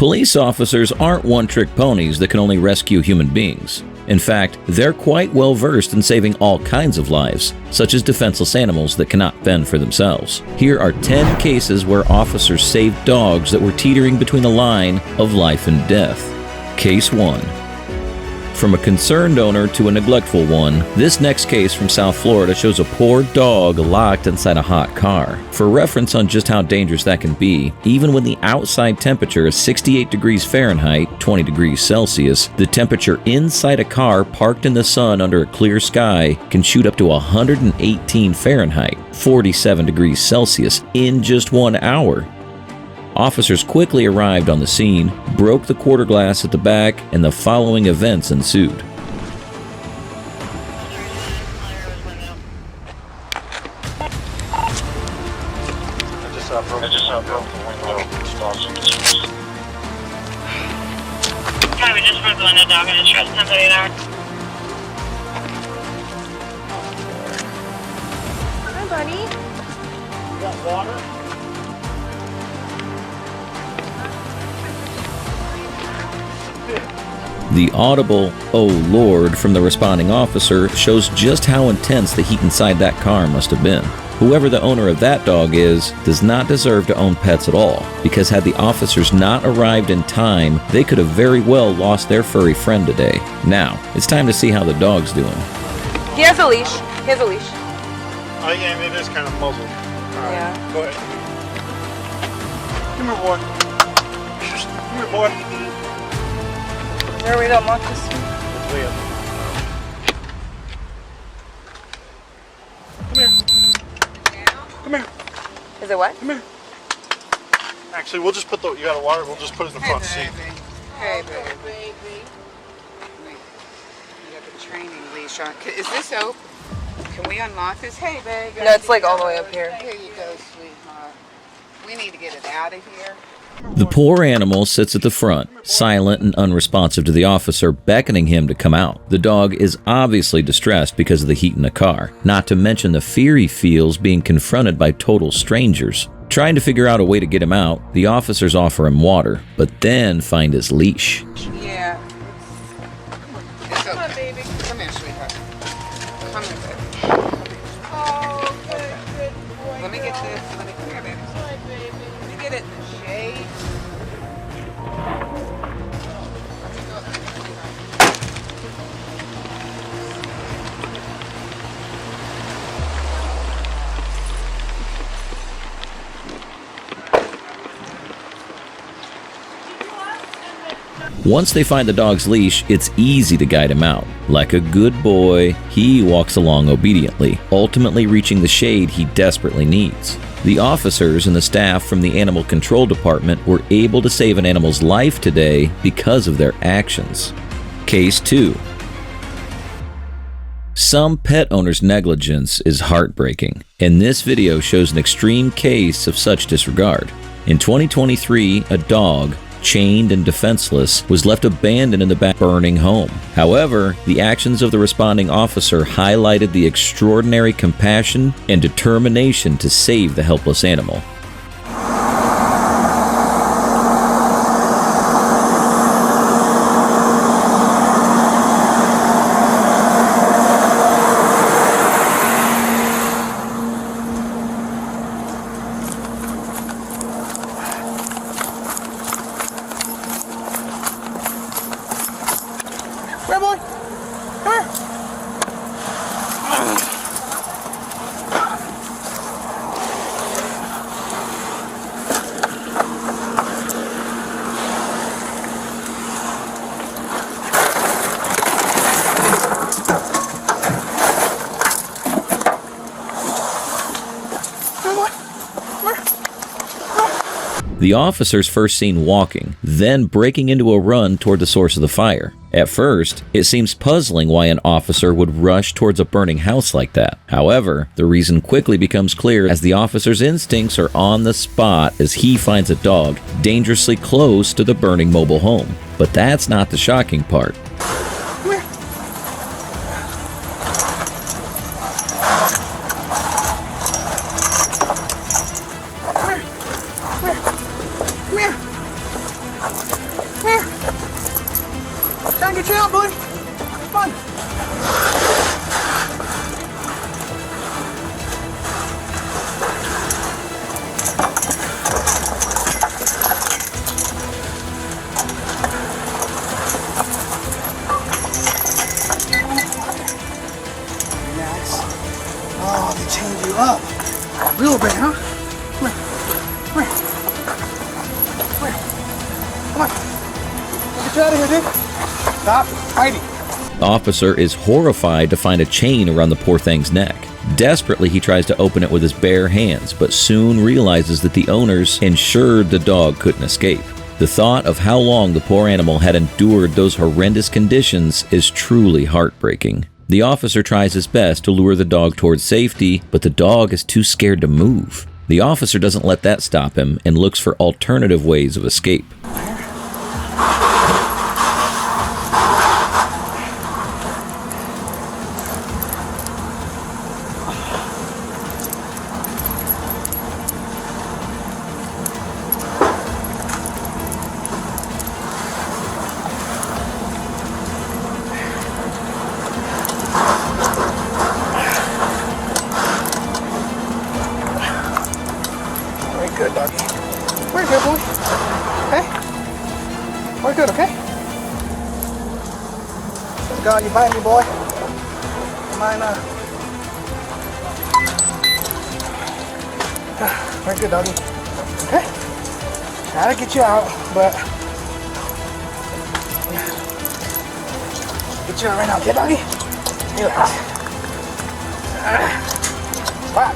Police officers aren't one-trick ponies that can only rescue human beings. In fact, they're quite well versed in saving all kinds of lives, such as defenseless animals that cannot fend for themselves. Here are 10 cases where officers saved dogs that were teetering between the line of life and death. Case 1. From a concerned owner to a neglectful one, this next case from South Florida shows a poor dog locked inside a hot car. For reference on just how dangerous that can be, even when the outside temperature is 68 degrees Fahrenheit, 20 degrees Celsius, the temperature inside a car parked in the sun under a clear sky can shoot up to 118 Fahrenheit, 47 degrees Celsius, in just 1 hour. Officers quickly arrived on the scene, broke the quarter glass at the back, and the following events ensued. We just broke the window dog and it's 10:38 hours. Hi, buddy. You got water? The audible, "Oh Lord," from the responding officer shows just how intense the heat inside that car must have been. Whoever the owner of that dog is does not deserve to own pets at all, because had the officers not arrived in time, they could have very well lost their furry friend today. Now, it's time to see how the dog's doing. He has a leash. He has a leash. Oh yeah, it is kind of muzzled. Alright, Yeah. go ahead. Come here, boy. Come here, boy. There we go, Marcus. It's way up. Come here. Come here. Is it what? Come here. Actually, we'll just put the, you got a water, we'll just put it in the front seat. Hey, baby. Wait, you have a training leash on. Is this open? Can we unlock this? Hey, baby. No, it's like all the way up here. Here you go, sweetheart. We need to get it out of here. The poor animal sits at the front, silent and unresponsive to the officer beckoning him to come out. The dog is obviously distressed because of the heat in the car, not to mention the fear he feels being confronted by total strangers. Trying to figure out a way to get him out, the officers offer him water, but then find his leash. Yeah. It's okay. Come on, baby. Come here, sweetheart. Come here, baby. Oh, good boy. Let me get this. Come here, baby. Let me get it in the shade. Once they find the dog's leash, it's easy to guide him out. Like a good boy, he walks along obediently, ultimately reaching the shade he desperately needs. The officers and the staff from the Animal Control Department were able to save an animal's life today because of their actions. Case 2. Some pet owners' negligence is heartbreaking, and this video shows an extreme case of such disregard. In 2023, a dog, chained and defenseless, was left abandoned in the back burning home. However, the actions of the responding officer highlighted the extraordinary compassion and determination to save the helpless animal. Come here, boy. Come here. The officers first seen walking, then breaking into a run toward the source of the fire. At first, it seems puzzling why an officer would rush towards a burning house like that. However, the reason quickly becomes clear as the officer's instincts are on the spot as he finds a dog dangerously close to the burning mobile home. But that's not the shocking part. Come here. Try and get you out, boy. Come on. Relax. Oh, they chained you up. A little bit, huh? Come here. Come here. Come here. Come on. Get you out of here, dude. Stop fighting. The officer is horrified to find a chain around the poor thing's neck. Desperately, he tries to open it with his bare hands, but soon realizes that the owners ensured the dog couldn't escape. The thought of how long the poor animal had endured those horrendous conditions is truly heartbreaking. The officer tries his best to lure the dog towards safety, but the dog is too scared to move. The officer doesn't let that stop him and looks for alternative ways of escape. Very good, doggy. Very good, boy. Okay? Very good, okay? Let's go. You bite me, boy. Mine, Very good, doggy. Okay? Gotta get you out, but get you out right now, okay, doggy? Relax. Back.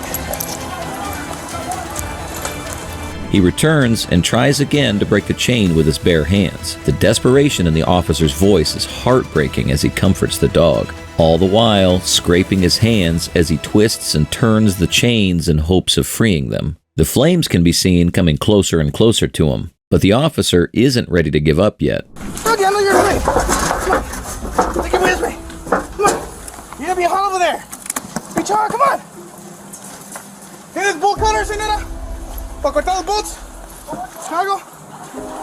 He returns and tries again to break the chain with his bare hands. The desperation in the officer's voice is heartbreaking as he comforts the dog, all the while scraping his hands as he twists and turns the chains in hopes of freeing them. The flames can be seen coming closer and closer to him, but the officer isn't ready to give up yet. Doggy, I know you're with me. Come on. Take it with me. Come on. You're gonna be hot over there. Reach hard, come on. See this bolt cutter, señora? ¿Para cortar los bolts? Snuggle?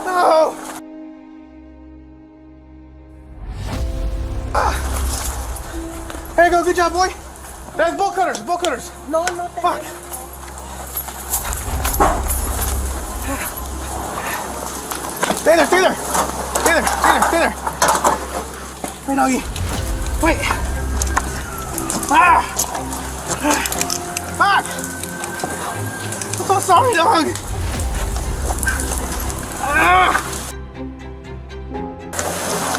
No. There you go, good job, boy. That's bolt cutters, bolt cutters. No, no, fuck. Stay there, stay there. Stay there, stay there, stay there. Wait, doggy. Wait. Ah! Fuck! I'm so sorry, dog. Ah!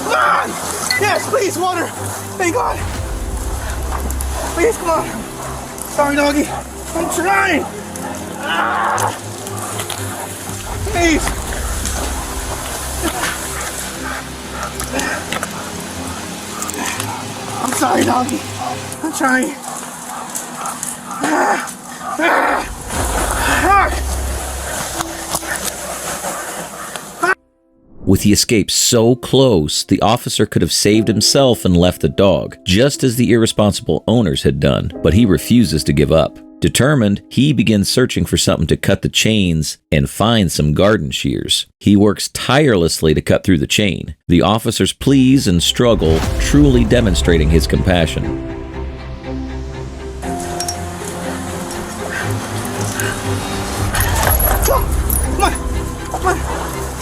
Ah! Yes, please, water. Thank God. Please, come on. Sorry, doggy. I'm trying. Ah! Please. I'm sorry, doggy. I'm trying. With the escape so close, the officer could have saved himself and left the dog, just as the irresponsible owners had done, but he refuses to give up. Determined, he begins searching for something to cut the chains and finds some garden shears. He works tirelessly to cut through the chain. The officer's pleas and struggle truly demonstrating his compassion. Come on. Come on.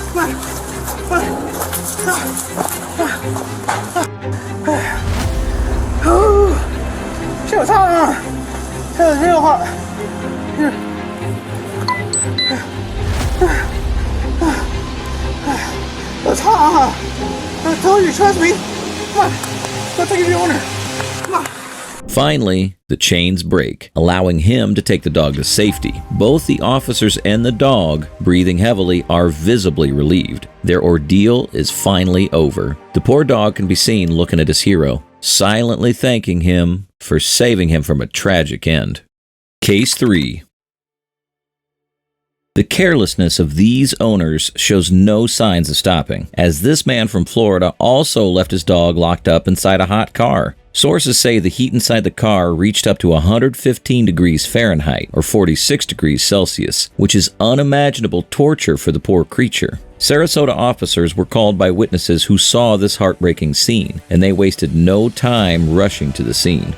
Come on. Oh, shit was hot. It was real hot. Here. It was hot. I told you, trust me. Come on. Go take it to your owner. Come on. Finally, the chains break, allowing him to take the dog to safety. Both the officers and the dog, breathing heavily, are visibly relieved. Their ordeal is finally over. The poor dog can be seen looking at his hero, silently thanking him for saving him from a tragic end. Case 3. The carelessness of these owners shows no signs of stopping, as this man from Florida also left his dog locked up inside a hot car. Sources say the heat inside the car reached up to 115 degrees Fahrenheit or 46 degrees Celsius, which is unimaginable torture for the poor creature. Sarasota officers were called by witnesses who saw this heartbreaking scene, and they wasted no time rushing to the scene.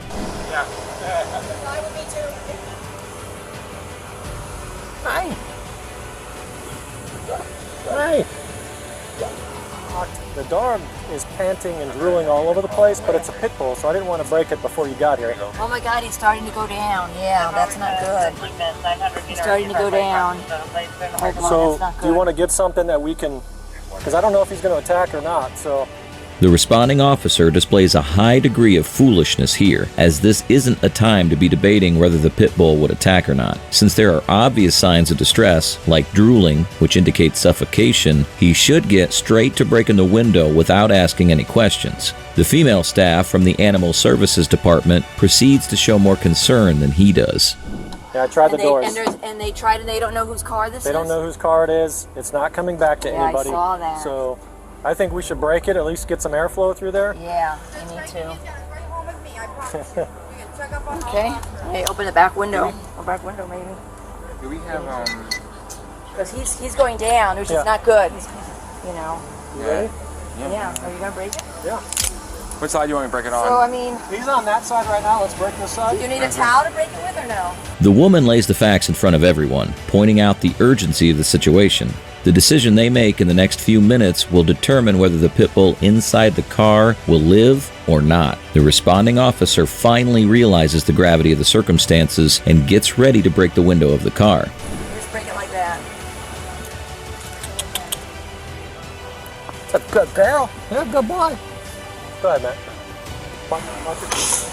Hi. The dog is panting and drooling all over the place, but it's a pit bull, so I didn't want to break it before you got here. Oh my God, he's starting to go down. Yeah, that's not good. He's starting to go down. Hold on, So, that's not do you good. want to get something that we can, because I don't know if he's going to attack or not, so. The responding officer displays a high degree of foolishness here, as this isn't a time to be debating whether the pit bull would attack or not. Since there are obvious signs of distress, like drooling, which indicates suffocation, he should get straight to breaking the window without asking any questions. The female staff from the Animal Services Department proceeds to show more concern than he does. Yeah, I tried the doors. And they tried, and they don't know whose car this is? They don't know whose car it is. It's not coming back to Yeah, anybody. I saw that. So, I think we should break it, at least get some airflow through there. Yeah, you need to. Okay. Hey, open the back window. Or back window, maybe. Do we have, Because he's going down, which Yeah. is not good. You know. You ready? Yeah. Are you going to break it? Yeah. what side do you want me to break it on? So, I mean, He's on that side right now. Let's break this side. do you need a towel to break it with or no? The woman lays the facts in front of everyone, pointing out the urgency of the situation. The decision they make in the next few minutes will determine whether the pit bull inside the car will live or not. The responding officer finally realizes the gravity of the circumstances and gets ready to break the window of the car. Just break it like that. That's a good girl. Yeah, good boy. Go ahead, Matt. Watch it.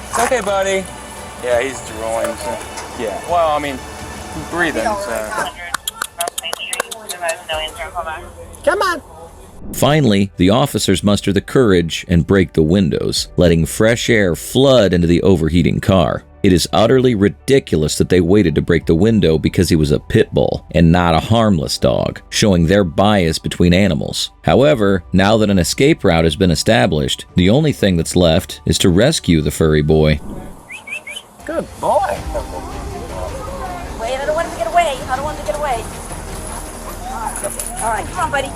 It's okay, buddy. Yeah, he's drooling. So. Yeah. Well, I mean, he's breathing. So. Come on. Finally, the officers muster the courage and break the windows, letting fresh air flood into the overheating car. It is utterly ridiculous that they waited to break the window because he was a pit bull and not a harmless dog, showing their bias between animals. However, now that an escape route has been established, the only thing that's left is to rescue the furry boy. Good boy. Wait, I don't want him to get away. I don't want him to get away. All right, come on, buddy.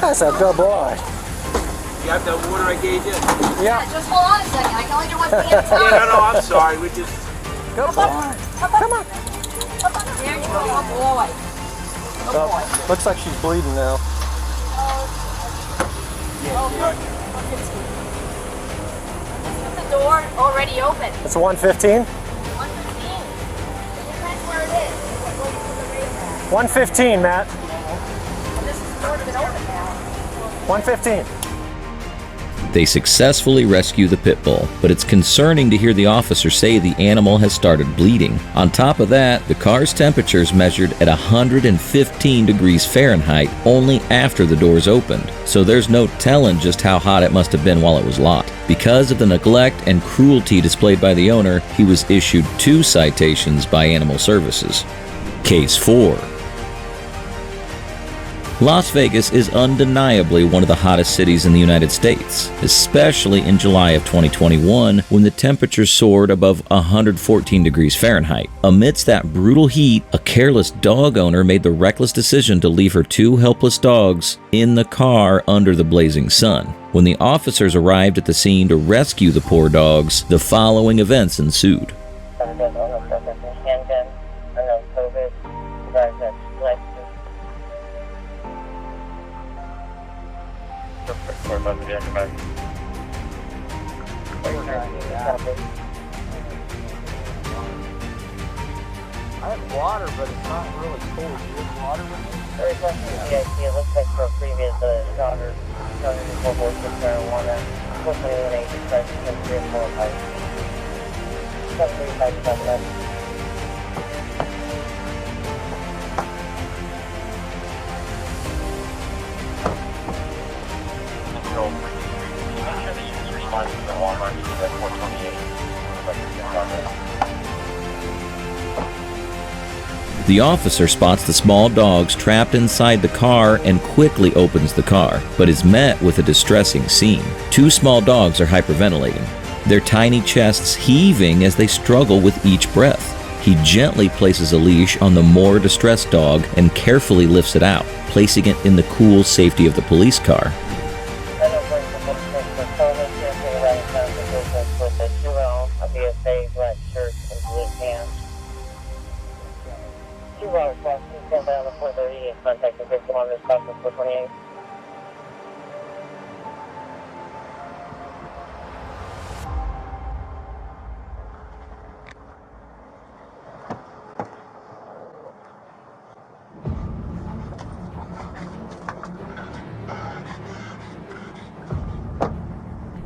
That's a good boy. You have that water I gave you? Yeah. Just hold on a second. I can only do one thing at a time. Yeah, no, I'm sorry. We just... Good boy. Come on. There you go. Oh, boy. Oh, boy. Looks like she's bleeding now. Is the door already open? It's 115. 115. It depends where it is. 115, Matt. This is sort of been open now. 115. They successfully rescue the pit bull, but it's concerning to hear the officer say the animal has started bleeding. On top of that, the car's temperatures measured at 115 degrees Fahrenheit only after the doors opened, so there's no telling just how hot it must have been while it was locked. Because of the neglect and cruelty displayed by the owner, he was issued 2 citations by Animal Services. Case 4. Las Vegas is undeniably one of the hottest cities in the United States, especially in July of 2021 when the temperature soared above 114 degrees Fahrenheit. Amidst that brutal heat, a careless dog owner made the reckless decision to leave her 2 helpless dogs in the car under the blazing sun. When the officers arrived at the scene to rescue the poor dogs, the following events ensued. I have water, but it's not really cold. Do you have water with you? It looks like for a previous jogger, before horse was marijuana, hopefully when they try to come 3 or 4 pipes. Some 3 pipes up left. Make sure this is responding to the Walmart, 428. The officer spots the small dogs trapped inside the car and quickly opens the car, but is met with a distressing scene. 2 small dogs are hyperventilating, their tiny chests heaving as they struggle with each breath. He gently places a leash on the more distressed dog and carefully lifts it out, placing it in the cool safety of the police car.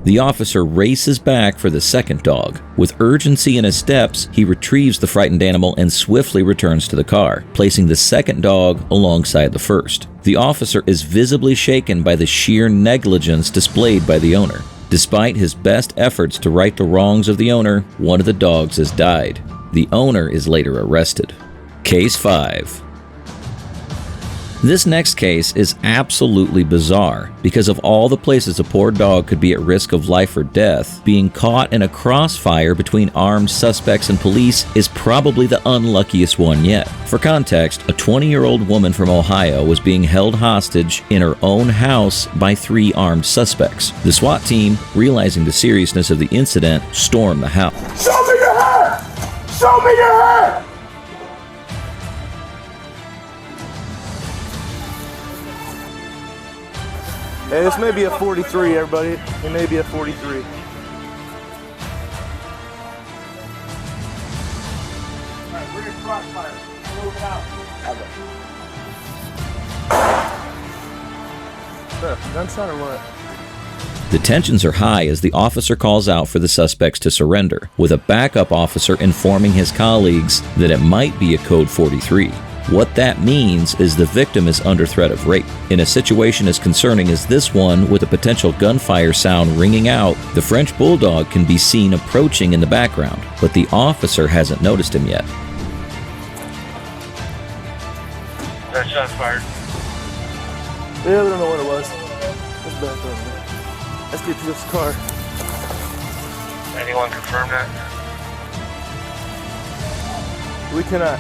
The officer races back for the second dog. With urgency in his steps, he retrieves the frightened animal and swiftly returns to the car, placing the second dog alongside the first. The officer is visibly shaken by the sheer negligence displayed by the owner. Despite his best efforts to right the wrongs of the owner, one of the dogs has died. The owner is later arrested. Case 5. This next case is absolutely bizarre. Because of all the places a poor dog could be at risk of life or death, being caught in a crossfire between armed suspects and police is probably the unluckiest one yet. For context, a 20-year-old woman from Ohio was being held hostage in her own house by 3 armed suspects. The SWAT team, realizing the seriousness of the incident, stormed the house. Show me your hair! Show me your hair! Hey, this may be a 43, everybody. It may be a 43. Gunshot or what? The tensions are high as the officer calls out for the suspects to surrender, with a backup officer informing his colleagues that it might be a code 43. What that means is the victim is under threat of rape. In a situation as concerning as this one, with a potential gunfire sound ringing out, the French Bulldog can be seen approaching in the background, but the officer hasn't noticed him yet. That shot's fired. Yeah, we don't know what it was. Let's back up. Let's get to this car. Anyone confirm that? We cannot.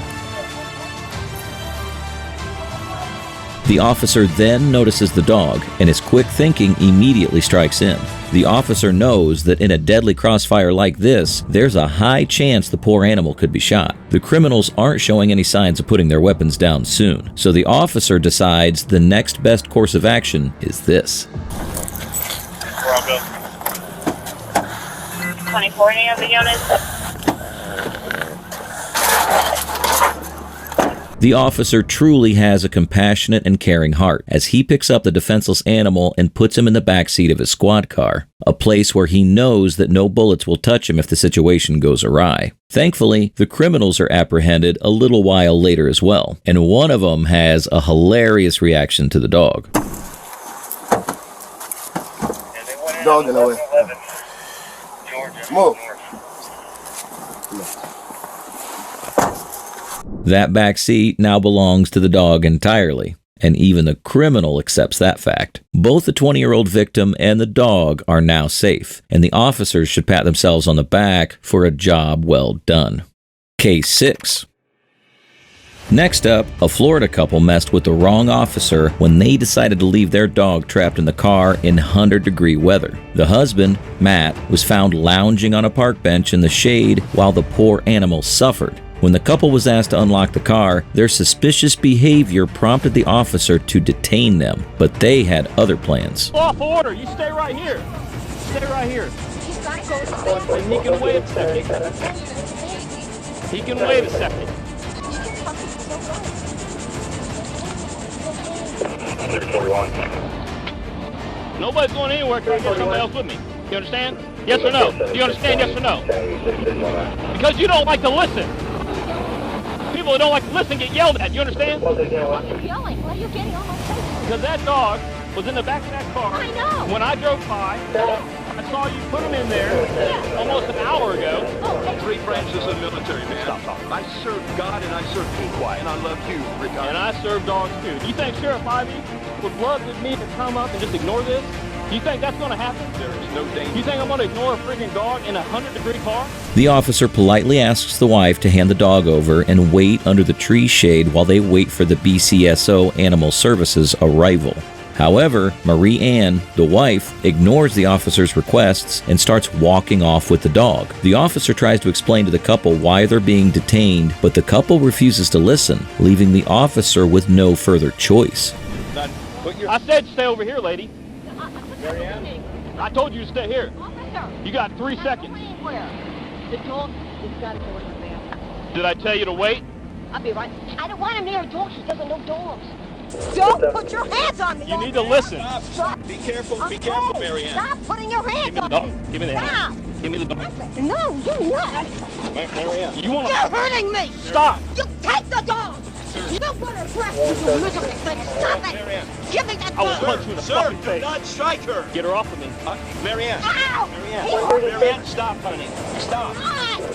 The officer then notices the dog, and his quick thinking immediately strikes in. The officer knows that in a deadly crossfire like this, there's a high chance the poor animal could be shot. The criminals aren't showing any signs of putting their weapons down soon, so the officer decides the next best course of action is this. We're all good. 24 any of the units? The officer truly has a compassionate and caring heart as he picks up the defenseless animal and puts him in the back seat of his squad car, a place where he knows that no bullets will touch him if the situation goes awry. Thankfully, the criminals are apprehended a little while later as well, and one of them has a hilarious reaction to the dog. Dog in the way. Move. That back seat now belongs to the dog entirely, and even the criminal accepts that fact. Both the 20-year-old victim and the dog are now safe, and the officers should pat themselves on the back for a job well done. Case 6. Next up, a Florida couple messed with the wrong officer when they decided to leave their dog trapped in the car in 100-degree weather. The husband, Matt, was found lounging on a park bench in the shade while the poor animal suffered. When the couple was asked to unlock the car, their suspicious behavior prompted the officer to detain them, but they had other plans. Off order, you stay right here. Stay right here. And he can wait a second. He can wait a second. Nobody's going anywhere because I got somebody else with me. You understand? Yes or no? Do you understand? Yes or no? Because you don't like to listen. People that don't like to listen get yelled at. You understand? Why are you yelling? Why are you getting on my face? Because that dog was in the back of that car. I know. When I drove by, I saw you put them in there almost an hour ago. 3 branches of the military, man. Stop talking. I serve God and I serve people. And I love you, Rick. And I serve dogs too. Do you think Sheriff Ivey would love me to come up and just ignore this? Do you think that's going to happen? There is no danger. You think I'm going to ignore a freaking dog in a 100-degree car? The officer politely asks the wife to hand the dog over and wait under the tree shade while they wait for the BCSO Animal Services arrival. However, Marie Ann, the wife, ignores the officer's requests and starts walking off with the dog. The officer tries to explain to the couple why they're being detained, but the couple refuses to listen, leaving the officer with no further choice. I said stay over here, lady. I told you to stay here. You got 3 seconds. The dog has got to go in the van. Did I tell you to wait? I'll be right. I don't want him near a dog. She doesn't know dogs. Don't put your hands on me. You need to listen. Stop. Be careful, Okay. Mary Ann. Stop putting your hands on me. Give me the Stop. hand. Give me the dog. No, you're not. Mary Ann. You want You're to... hurting me. Stop. You take the dog. You don't want to arrest you, you miserable thing. Stop it. Give me that I will dog. punch you in the Sir, fucking do face. not strike her. Get her off of me. Mary Ann. Ow. Mary Ann, stop, honey. Stop.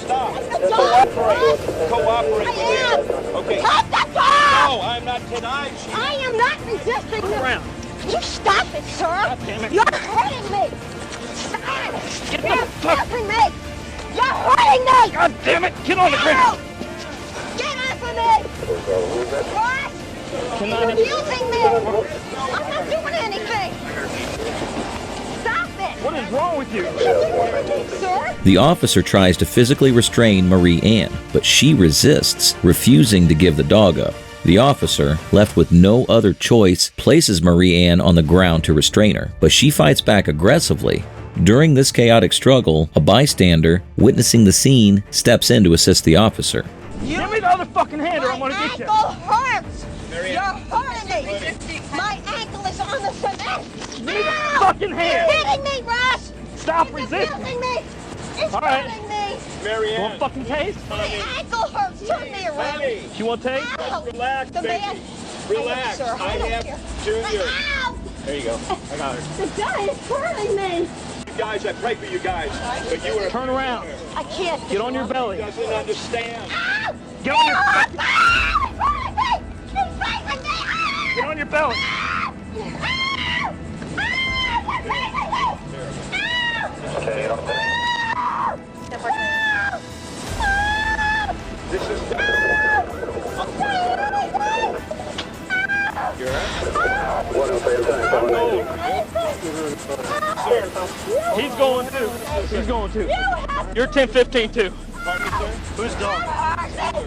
Stop. The dog. Cooperate I with am. me. Okay. Take the dog. No, I'm not denying she... I am not resisting you. around. You stop it, sir. God damn it. You're hurting me. Stop. Get the You're fuck- stopping me. You're hurting me. God damn it. Get on the ground. Get off of me. What? Can You're I... abusing me. I'm not doing anything. Stop it. What is wrong with you? You can't do anything, sir. The officer tries to physically restrain Marie Ann, but she resists, refusing to give the dog up. The officer, left with no other choice, places Marie Ann on the ground to restrain her, but she fights back aggressively. During this chaotic struggle, a bystander, witnessing the scene, steps in to assist the officer. Give me the other fucking hand or I'm going to get you. My ankle hurts. You're hurting me. My ankle is on the cement. Give me the fucking hand. You're hitting me, Russ. Stop It's resisting. abusing me. It's All right. hurting me. Mary You want Ann. a fucking case? My ankle hurts. Turn me around. Honey. You want to take? Ow. Relax, The baby. man. Relax. Sir, I don't have care. Junior. Ow. There you go. I got her. The guy is hurting me. You guys, I pray for you guys. But you are... Turn around. I can't. Get on your belly. doesn't understand. Ow. Get on your... Ow. He's hurting me. He's raping me. Ow. Get on your belly. Ow. Ow. You're raping me. Ow. Okay, Ow. Ow. This is... He's going too. He's going too. You're 10-15 too. Whose dog?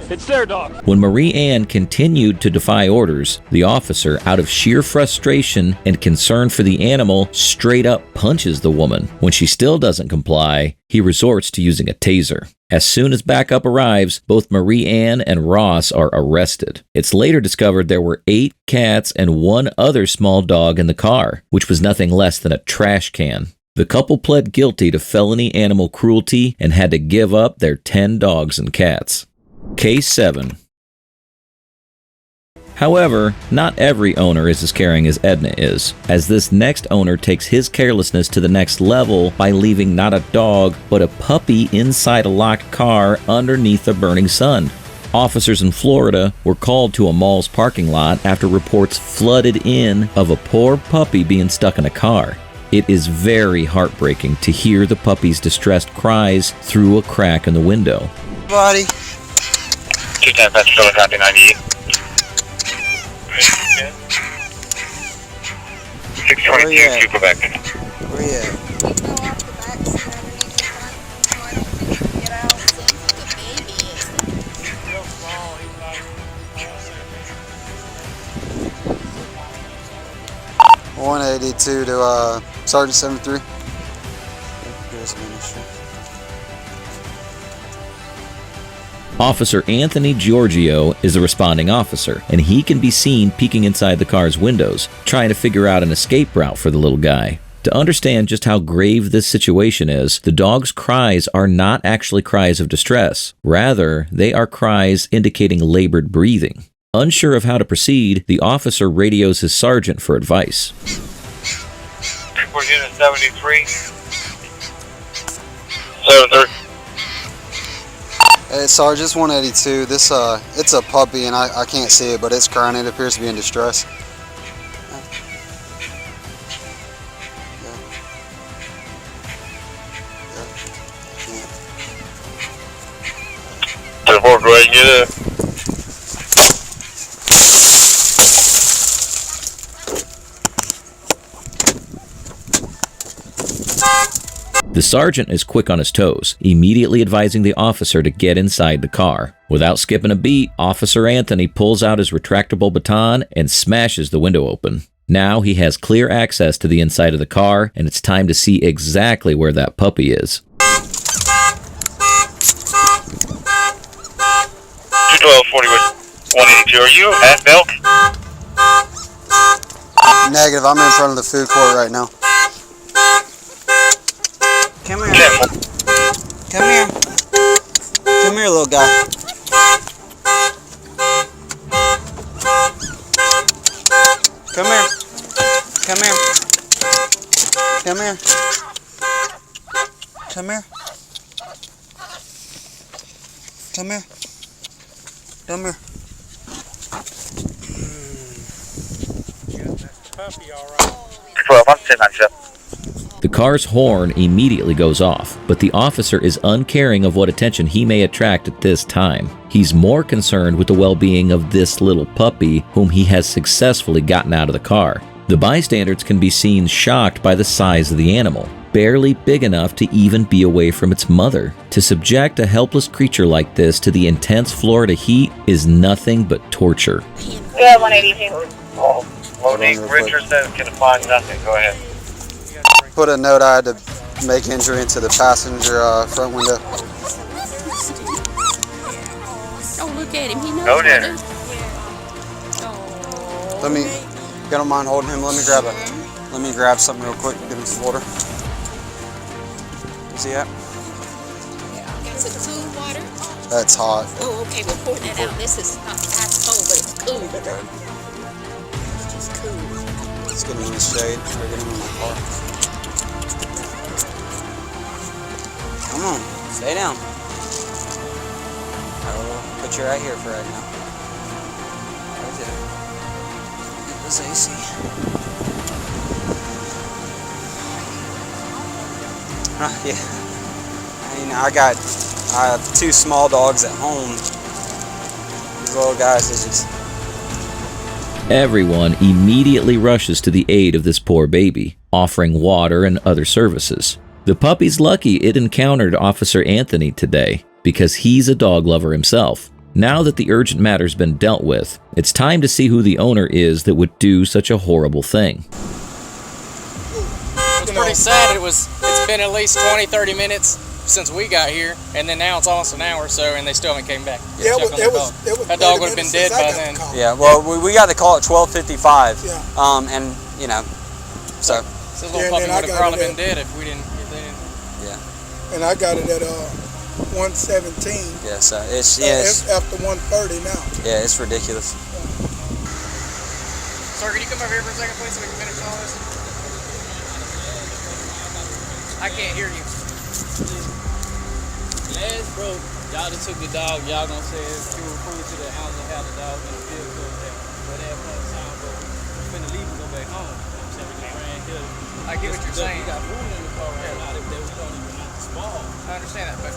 It's their dog. When Marie Ann continued to defy orders, the officer, out of sheer frustration and concern for the animal, straight up punches the woman. When she still doesn't comply, he resorts to using a taser. As soon as backup arrives, both Marie Ann and Ross are arrested. It's later discovered there were 8 cats and 1 other small dog in the car, which was nothing less than a trash can. The couple pled guilty to felony animal cruelty and had to give up their 10 dogs and cats. Case 7. However, not every owner is as caring as Edna is, as this next owner takes his carelessness to the next level by leaving not a dog, but a puppy inside a locked car underneath the burning sun. Officers in Florida were called to a mall's parking lot after reports flooded in of a poor puppy being stuck in a car. It is very heartbreaking to hear the puppy's distressed cries through a crack in the window. Buddy. 210 Patrol, copy 98. 622 Quebec. Where you at? .182 to Sergeant 73. Officer Anthony Giorgio is the responding officer, and he can be seen peeking inside the car's windows, trying to figure out an escape route for the little guy. To understand just how grave this situation is, the dog's cries are not actually cries of distress. Rather, they are cries indicating labored breathing. Unsure of how to proceed, the officer radios his sergeant for advice. Report unit 73. 7-3. Hey, Sarge, it's 182. This it's a puppy, and I can't see it, but it's crying. It appears to be in distress. To the 4, go ahead and get it. The sergeant is quick on his toes, immediately advising the officer to get inside the car. Without skipping a beat, Officer Anthony pulls out his retractable baton and smashes the window open. Now he has clear access to the inside of the car, and it's time to see exactly where that puppy is. 212, 182. Are you at Belk? Negative. I'm in front of the food court right now. Come here. Come here. Come here, little guy. Come here. Come here. Come here. Come here. Come here. Come here. Puppy, all right. 12, I'm 1097. The car's horn immediately goes off, but the officer is uncaring of what attention he may attract at this time. He's more concerned with the well-being of this little puppy whom he has successfully gotten out of the car. The bystanders can be seen shocked by the size of the animal, barely big enough to even be away from its mother. To subject a helpless creature like this to the intense Florida heat is nothing but torture. Yeah, 182. Oh, Monique Richardson can find nothing. Go ahead. Put a note I had to make entry into the passenger front window. Oh, look at him. He knows. No dinner. Let me, if you don't mind holding him, let me grab something real quick and get him some water. Is he at? Is it cool water? That's hot. Oh, okay. We'll pour that out. This is not ice cold, but it's cool. It's just cool. Let's get him in the shade. We're getting him in the car. Come on, stay down. I will put you right here for right now. Right there. Get this AC. Yeah. You know, I have 2 small dogs at home. These little guys, they just... Everyone immediately rushes to the aid of this poor baby, offering water and other services. The puppy's lucky it encountered Officer Anthony today, because he's a dog lover himself. Now that the urgent matter's been dealt with, it's time to see who the owner is that would do such a horrible thing. It's pretty sad. It's been at least 20-30 minutes since we got here, and then now it's almost an hour or so, and they still haven't came back. Yeah, that dog would have been dead by then. Yeah, well, we got the call at 12:55. Yeah. And you know, so. This little puppy would have probably been dead if they didn't. Yeah. And I got it at 117. Yes, it's after 1:30 now. Yeah, it's ridiculous. Sir, can you come over here for a second, please, so we can finish all this? I can't hear you. Last broke, y'all just took the dog. Y'all gonna say if you were coming to the house and have the dog in the field, but they have another sound, but we're finna leave and go back home. So we ran here. I get what you're saying. We got food in the car right now. They were throwing it out the small. I understand that, but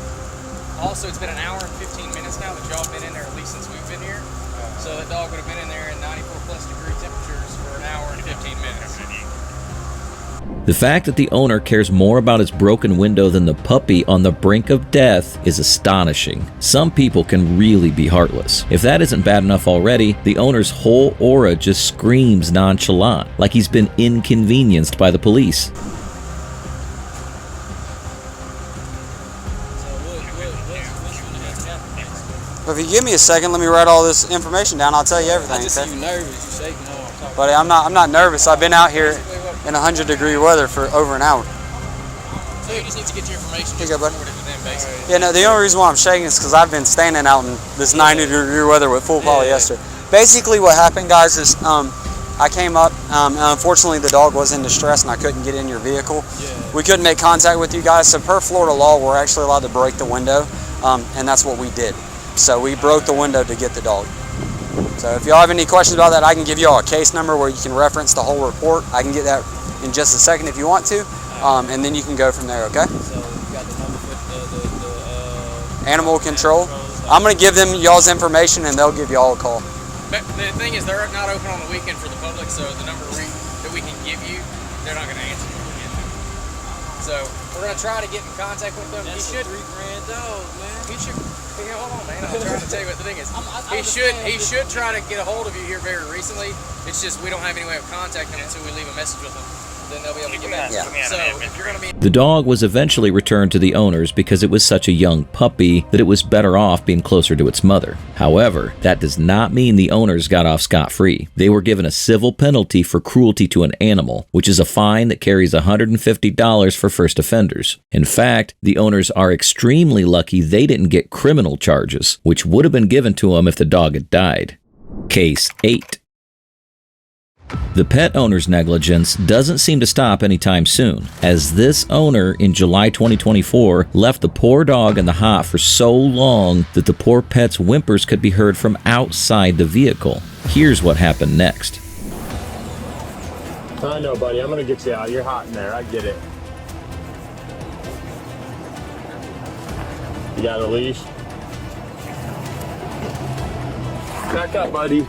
also it's been an hour and 15 minutes now that y'all been in there, at least since we've been here. So that dog would have been in there in 94+ degree temperatures for an hour and 15 minutes. The fact that the owner cares more about his broken window than the puppy on the brink of death is astonishing. Some people can really be heartless. If that isn't bad enough already, the owner's whole aura just screams nonchalant, like he's been inconvenienced by the police. If you give me a second, let me write all this information down. I'll tell you everything. I just okay? see you nervous. You shaking. Know what I'm talking But I'm not nervous. I've been out here in 100-degree weather for over an hour. So you just need to get your information. Here you go, bud. Forward it to them, basically. Yeah, no, the only reason why I'm shaking is because I've been standing out in this 90-degree weather with full polyester. Basically what happened, guys, is I came up, and unfortunately the dog was in distress and I couldn't get in your vehicle. We couldn't make contact with you guys, so per Florida law, we're actually allowed to break the window, and that's what we did. So we broke the window to get the dog. So if y'all have any questions about that, I can give y'all a case number where you can reference the whole report. I can get that in just a second if you want to, and then you can go from there, okay? So you got the number for the Animal control. I'm going to give them y'all's information and they'll give y'all a call. But the thing is, they're not open on the weekend for the public, so the number that we can give you, they're not going to answer when we get there. So we're going to try to get in contact with them. That's he should. $3 grand dog, man. He should. Hey, hold on, man. I'm trying to tell you what the thing is. He should try to get a hold of you here very recently. It's just we don't have any way of contacting him until we leave a message with them. Then they'll be able to get back. So if you're going to be. The dog was eventually returned to the owners because it was such a young puppy that it was better off being closer to its mother. However, that does not mean the owners got off scot-free. They were given a civil penalty for cruelty to an animal, which is a fine that carries $150 for first offenders. In fact, the owners are extremely lucky they didn't get criminal charges, which would have been given to them if the dog had died. Case 8. The pet owner's negligence doesn't seem to stop anytime soon, as this owner in July 2024 left the poor dog in the hot for so long that the poor pet's whimpers could be heard from outside the vehicle. Here's what happened next. I know, buddy. I'm going to get you out. You're hot in there. I get it. You got a leash? Back up, buddy.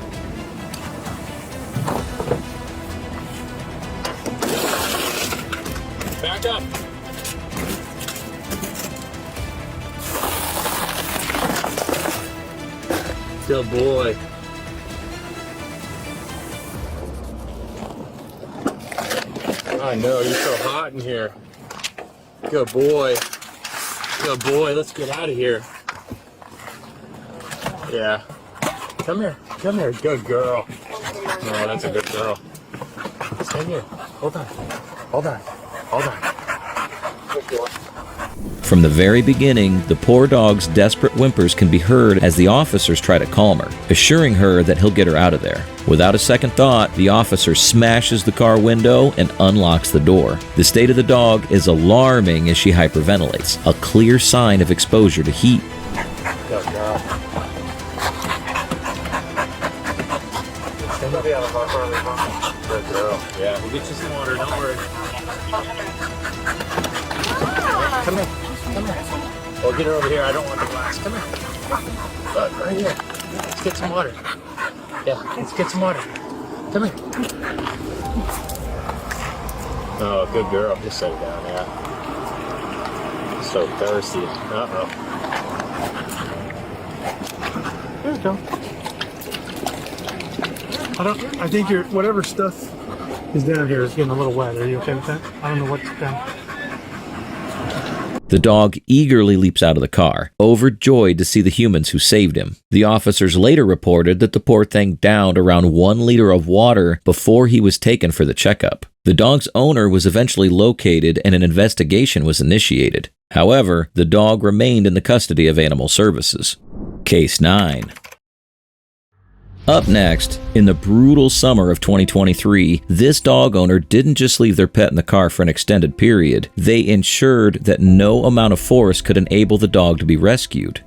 Back up. Good boy. I know, you're so hot in here. Good boy. Good boy. Let's get out of here. Yeah. Come here. Come here. Good girl. Oh, that's a good girl. Stay here. Hold on. Hold on. Hold on. From the very beginning, the poor dog's desperate whimpers can be heard as the officers try to calm her, assuring her that he'll get her out of there. Without a second thought, the officer smashes the car window and unlocks the door. The state of the dog is alarming as she hyperventilates, a clear sign of exposure to heat. Good girl. Good girl. Yeah, we'll get you some water, don't worry. Come here. Come here. Oh, get her over here. I don't want the glass. Come here. Look, right here. Let's get some water. Yeah, let's get some water. Come here. Oh, good girl. Just set it down, yeah. So thirsty. Uh-oh. There you go. I think your whatever stuff is down here is getting a little wet. Are you okay with that? I don't know what's down. The dog eagerly leaps out of the car, overjoyed to see the humans who saved him. The officers later reported that the poor thing downed around 1 liter of water before he was taken for the checkup. The dog's owner was eventually located and an investigation was initiated. However, the dog remained in the custody of Animal Services. Case 9. Up next, in the brutal summer of 2023, this dog owner didn't just leave their pet in the car for an extended period. They ensured that no amount of force could enable the dog to be rescued.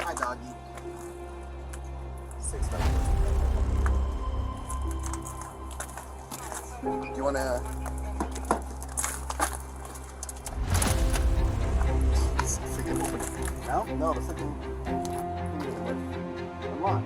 Hi, doggy. 6 Do you want to... No, the freaking unlock.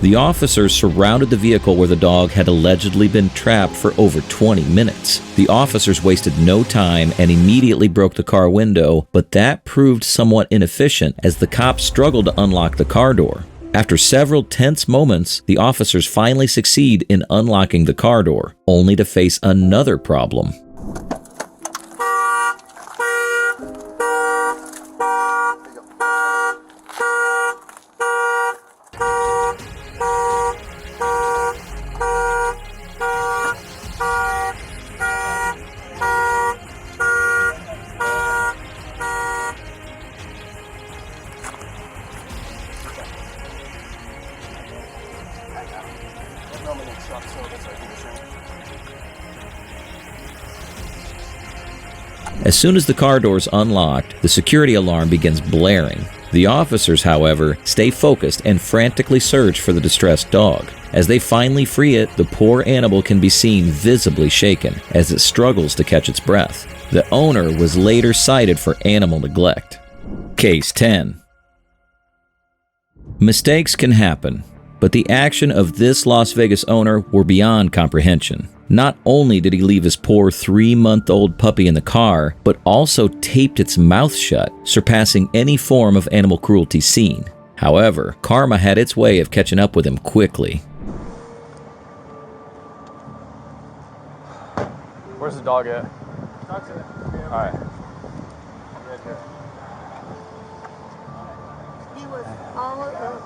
The officers surrounded the vehicle where the dog had allegedly been trapped for over 20 minutes. The officers wasted no time and immediately broke the car window, but that proved somewhat inefficient as the cops struggled to unlock the car door. After several tense moments, the officers finally succeed in unlocking the car door, only to face another problem. As soon as the car doors unlocked, the security alarm begins blaring. The officers, however, stay focused and frantically search for the distressed dog. As they finally free it, the poor animal can be seen visibly shaken as it struggles to catch its breath. The owner was later cited for animal neglect. Case 10. Mistakes can happen, but the action of this Las Vegas owner were beyond comprehension. Not only did he leave his poor 3-month-old puppy in the car, but also taped its mouth shut, surpassing any form of animal cruelty seen. However, karma had its way of catching up with him quickly. Where's the dog at? Dog's in it. All right. He was all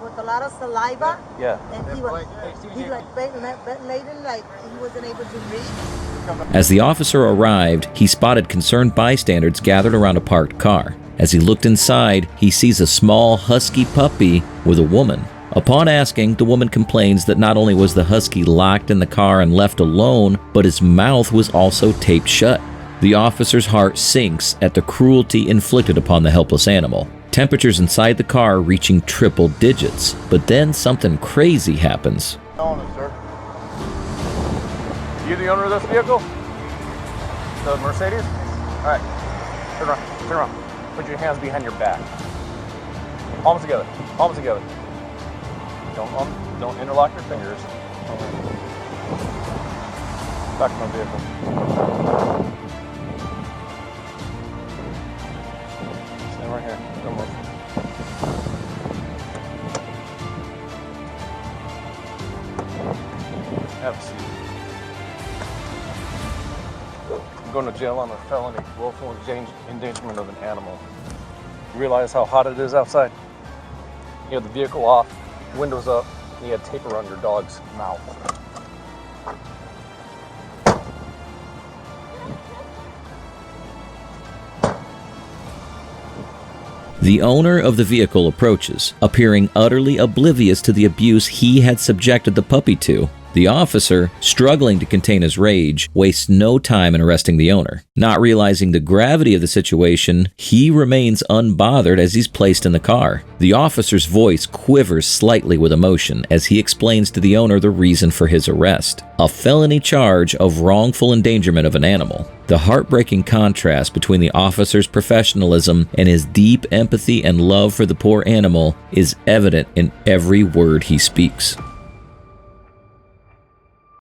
with a lot of saliva. Yeah. And he like ventilating, like he wasn't able to breathe. As the officer arrived, he spotted concerned bystanders gathered around a parked car. As he looked inside, he sees a small husky puppy with a woman. Upon asking, the woman complains that not only was the husky locked in the car and left alone, but his mouth was also taped shut. The officer's heart sinks at the cruelty inflicted upon the helpless animal. Temperatures inside the car reaching triple digits, but then something crazy happens. Owner, sir. You the owner of this vehicle? The Mercedes? All right. Turn around. Turn around. Put your hands behind your back. Palms together. Palms together. Don't interlock your fingers. Back to my vehicle. Stand right here. Don't move. Have a seat. I'm going to jail on a felony, willful endangerment of an animal. You realize how hot it is outside? You had the vehicle off, windows up, and you had tape around your dog's mouth. The owner of the vehicle approaches, appearing utterly oblivious to the abuse he had subjected the puppy to. The officer, struggling to contain his rage, wastes no time in arresting the owner. Not realizing the gravity of the situation, he remains unbothered as he's placed in the car. The officer's voice quivers slightly with emotion as he explains to the owner the reason for his arrest: a felony charge of wrongful endangerment of an animal. The heartbreaking contrast between the officer's professionalism and his deep empathy and love for the poor animal is evident in every word he speaks.